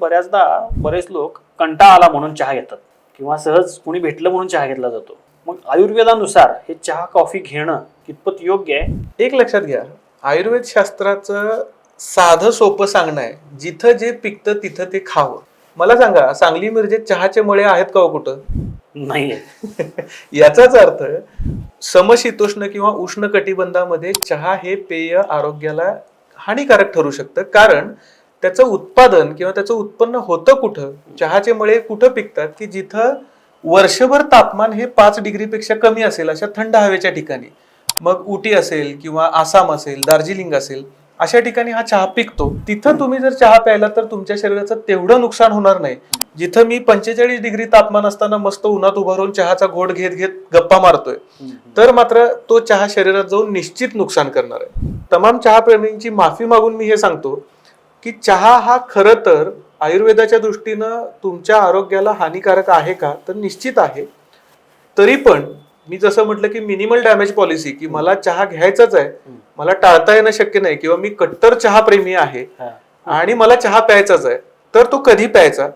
बऱ्याचदा बरेच लोक कंटाळा आला म्हणून चहा घेतात किंवा सहज कोणी भेटलं म्हणून चहा घेतला जातो. मग आयुर्वेदानुसार हे चहा कॉफी घेणं कितपत योग्य आहे? एक लक्षात घ्या, आयुर्वेद शास्त्राचं साधं सोपं सांगणं आहे, जिथं जे पिकतं तिथं ते खावं. मला सांगा, सांगली मिरजेत चहाचे मळे आहेत का हो कुठं? नाहीये. याचाच अर्थ समशीतोष्ण किंवा उष्ण कटिबंधामध्ये चहा हे पेय आरोग्याला हानिकारक ठरू शकतं, कारण त्याचं उत्पादन किंवा त्याचं उत्पन्न होतं कुठं, चहाचे मळे कुठं पिकतात की जिथं वर्षभर तापमान हे 5 डिग्रीपेक्षा कमी असेल अशा थंड हवेच्या ठिकाणी. मग उटी असेल किंवा आसाम असेल, दार्जिलिंग असेल, अशा ठिकाणी हा चहा पिकतो. तिथं तुम्ही जर चहा प्यायला तर तुमच्या शरीराचं तेवढं नुकसान होणार नाही जिथं मी 45 डिग्री तापमान असताना मस्त उन्हात उभा राहून चहाचा घोट घेत घेत गप्पा मारतोय, तर मात्र तो चहा शरीरात जाऊन निश्चित नुकसान करणार आहे. तमाम चहा प्रेमींची माफी मागून मी हे सांगतो की चहा हा खरं तर आयुर्वेदाच्या दृष्टीनं तुमच्या आरोग्याला हानिकारक आहे का, तर निश्चित आहे. तरी पण मी जसं म्हटलं की मिनिमल डॅमेज पॉलिसी, की मला चहा घ्यायचाच आहे, मला टाळता येणं शक्य नाही, किंवा मी कट्टर चहा प्रेमी आहे आणि मला चहा प्यायचाच आहे, तर तो कधी प्यायचा.